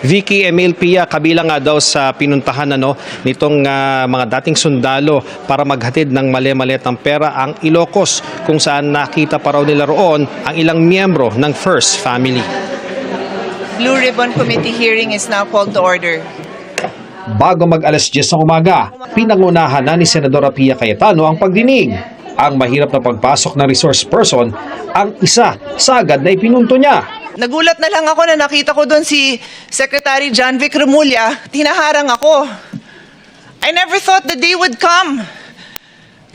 Vicky Emil Pia, kabilang nga daw sa pinuntahan nitong mga dating sundalo para maghatid ng mali-malitang pera ang Ilocos, kung saan nakita pa raw nila roon ang ilang miyembro ng First Family. Blue Ribbon Committee hearing is now called to order. Bago mag-alas 10 ng umaga, pinangunahan na ni Senadora Pia Cayetano ang pagdinig. Ang mahirap na pagpasok ng resource person ang isa sa agad na ipinunto niya. Nagulat na lang ako na nakita ko doon si Secretary John Vic Remulla. Tinaharang ako. I never thought the day would come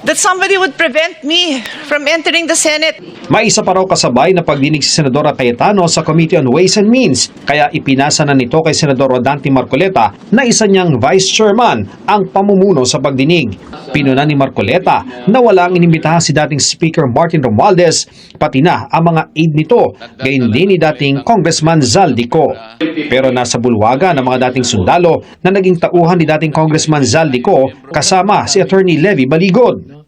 that somebody would prevent me from entering the Senate. May isa pa raw kasabay na pagdinig si Senadora Cayetano sa Committee on Ways and Means, kaya ipinasa na nito kay Senador Rodante Marcoleta na isa niyang Vice Chairman ang pamumuno sa pagdinig. Pinuna ni Marcoleta na wala ang inimbitahan si dating Speaker Martin Romualdez, pati na ang mga aide nito, gayon din ni dating Congressman Zaldico. Pero nasa bulwaga ng mga dating sundalo na naging tauhan ni dating Congressman Zaldico kasama si Attorney Levy Baligod.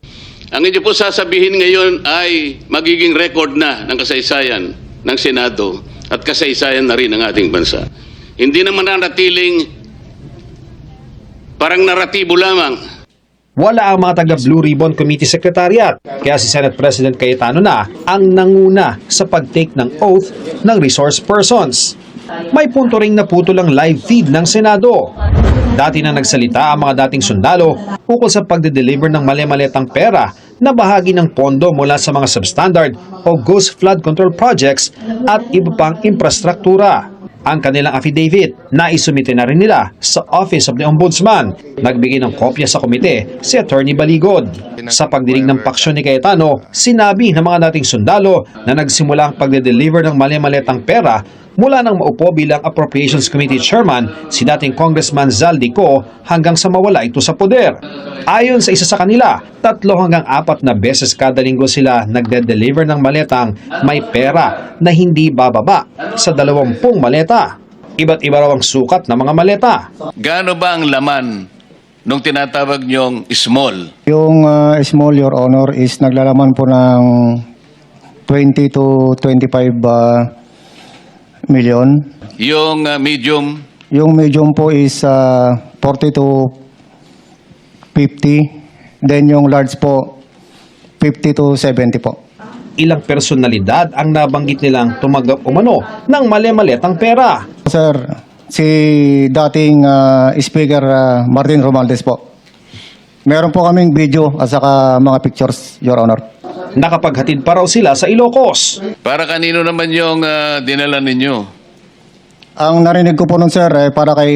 Ang inyo po sasabihin ngayon ay magiging record na ng kasaysayan ng Senado at kasaysayan na rin ng ating bansa. Hindi naman nanatiling parang naratibo lamang. Wala ang mga taga-Blue Ribbon Committee Secretariat, kaya si Senate President Cayetano na ang nanguna sa pag-take ng oath ng resource persons. May punto ring naputol ang live feed ng Senado. Dati na nagsalita ang mga dating sundalo ukol sa pagde-deliver ng mali-malitang pera na bahagi ng pondo mula sa mga substandard o ghost flood control projects at iba pang infrastruktura. Ang kanilang affidavit na isumite na rin nila sa Office of the Ombudsman. Nagbigay ng kopya sa komite si Attorney Baligod. Sa pagdinig ng paksyon ni Cayetano, sinabi ng mga dating sundalo na nagsimula ang pagde-deliver ng mali-malitang pera mula nang maupo bilang Appropriations Committee Chairman si dating Congressman Zaldico hanggang sa mawala ito sa poder. Ayon sa isa sa kanila, 3 hanggang 4 na beses kada linggo sila nagde-deliver ng maletang may pera na hindi bababa sa 20 maleta. Iba't iba raw ang sukat ng mga maleta. Gaano ba ang laman nung tinatawag niyong small? Yung small, Your Honor, is naglalaman po ng 20 to 25 million. Yung medium? Yung medium po is 40 to 50. Then yung large po, 50 to 70 po. Ilang personalidad ang nabanggit nilang tumanggap umano ng mali-malitang pera. Sir, si dating Speaker Martin Romualdez po. Meron po kaming video at saka mga pictures, Your Honor. Nakapaghatid pa raw sila sa Ilocos. Para kanino naman yung dinala ninyo? Ang narinig ko po nun, sir, para kay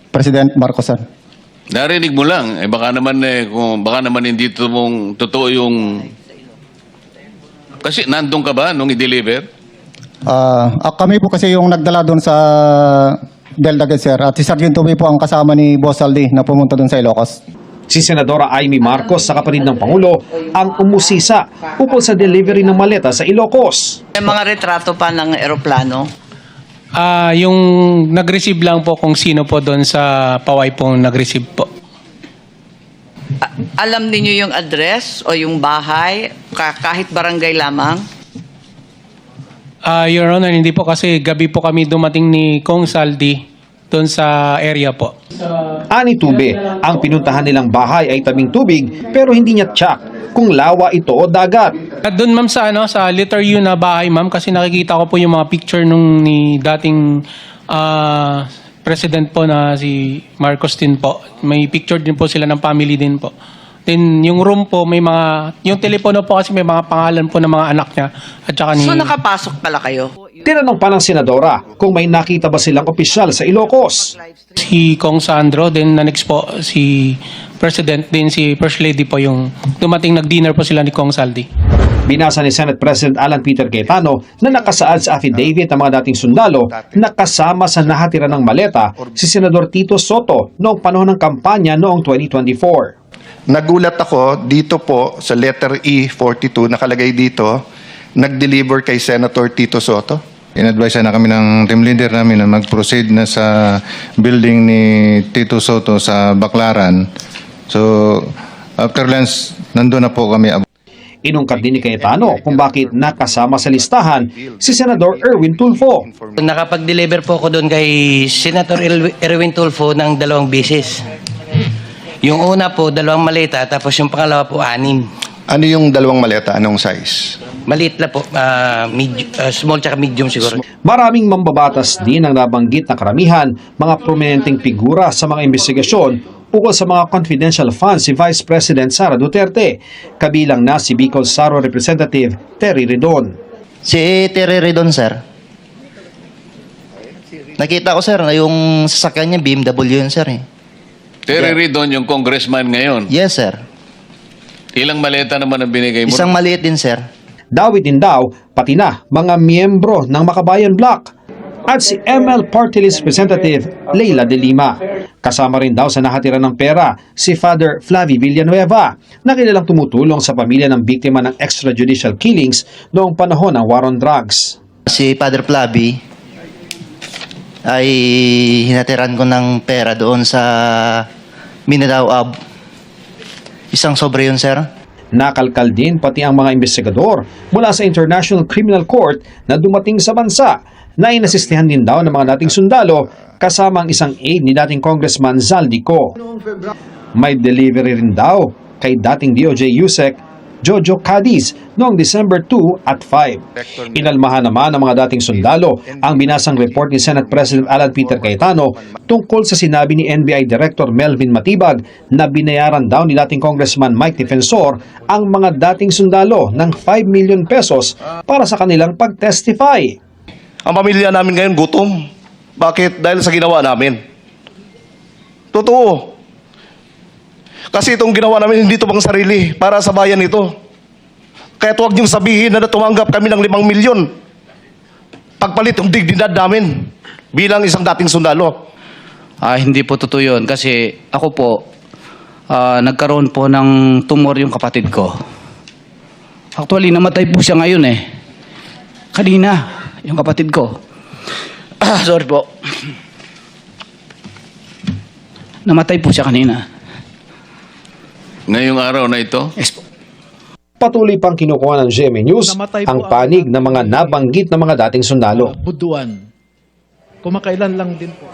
President Marcos. Narinig mo lang. Baka naman hindi totoo yung... Kasi nandun ka ba nung i-deliver? Kami po kasi yung nagdala doon sa Delta, sir. At si Sergeant Tumi po ang kasama ni Boss Aldi na pumunta doon sa Ilocos. Si Senadora Amy Marcos sa kapatid ng Pangulo ang umusisa ukol sa delivery ng maleta sa Ilocos. May mga retrato pa ng eroplano. Yung nag-receive lang po kung sino po doon sa paway pong nag-receive po. Alam niyo yung address o yung bahay, kahit barangay lamang? Your Honor, hindi po kasi gabi po kami dumating ni Kong Saldi doon sa area po. Ani Tube, ang pinuntahan nilang bahay ay tabing tubig pero hindi niya tsak kung lawa ito o dagat. At doon ma'am sa letter U na bahay ma'am, kasi nakikita ko po yung mga picture nung ni dating president po na si Marcos din po. May picture din po sila ng family din po. Then yung room po may mga, yung telepono po kasi may mga pangalan po ng mga anak niya at saka ni... So nakapasok pala kayo? Tinanong pa ng senadora kung may nakita ba silang opisyal sa Ilocos. Si Kong Sandro, then na next po si President, din si First Lady po yung dumating nag-dinner po sila ni Kong Saldi. Binasa ni Senate President Alan Peter Cayetano na nakasaad sa affidavit ng mga dating sundalo na kasama sa nahatira ng maleta si Senador Tito Soto noong panahon ng kampanya noong 2024. Nagulat ako dito po sa letter E42 nakalagay dito, nag-deliver kay Senator Tito Soto. In-advise na kami ng team leader namin na mag-proceed na sa building ni Tito Soto sa Baclaran. So, after lunch, nandun na po kami. Inungkat din ni Cayetano kung bakit nakasama sa listahan si Senador Erwin Tulfo. Nakapag-deliver po ako doon kay Senator Erwin Tulfo ng 2 beses. Yung una po, 2 maleta, tapos yung pangalawa po, 6. Ano yung 2 maleta? Anong size? Maliit lang po, small tsaka medium siguro. Maraming mambabatas din ang nabanggit na karamihan, mga prominenteng figura sa mga investigasyon ukol sa mga confidential funds si Vice President Sara Duterte, kabilang na si Bicol Saro Representative Terry Ridon. Si Terry Ridon, sir. Nakita ko, sir, yung sasakyan niya, BMW yun, sir. Eh. Terry Ridon, yung congressman ngayon. Yes, sir. Ilang maleta naman ang binigay mo? Isang maliit din, sir. Dawit din daw, pati na mga miyembro ng Makabayan Bloc at si ML Party List Representative Leila de Lima. Kasama rin daw sa nakatira ng pera si Father Flavie Villanueva na kilalang tumutulong sa pamilya ng biktima ng extrajudicial killings noong panahon ng war on drugs. Si Father Flavi ay hinatiran ko ng pera doon sa Mindanao Ab. Isang sobre yun, sir. Nakalkal din pati ang mga investigador mula sa International Criminal Court na dumating sa bansa na inasistihan din daw ng mga dating sundalo kasama ang isang aide ni dating Congressman Zaldico. May delivery rin daw kay dating DOJ USEC Jojo Cadiz noong December 2 at 5. Inalmahan naman ng mga dating sundalo ang binasang report ni Senate President Alan Peter Cayetano tungkol sa sinabi ni NBI Director Melvin Matibag na binayaran daw ni dating Congressman Mike Defensor ang mga dating sundalo ng 5 million pesos para sa kanilang pag-testify. Ang pamilya namin ngayon gutom. Bakit? Dahil sa ginawa namin. Totoo. Kasi itong ginawa namin hindi ito pang sarili, para sa bayan ito. Kaya huwag niyong sabihin na tumanggap kami ng 5 milyon. Pagpalit ang dignidad namin bilang isang dating sundalo. Hindi po totoo yun kasi ako po, nagkaroon po ng tumor yung kapatid ko. Actually, namatay po siya ngayon eh. Kanina, yung kapatid ko. Sorry po. Namatay po siya kanina. Ngayong araw na ito? Yes po. Patuloy pang kinukuha ng GMA News ang panig ng mga nabanggit na mga dating sundalo. Buduan. Kumakailan lang din po.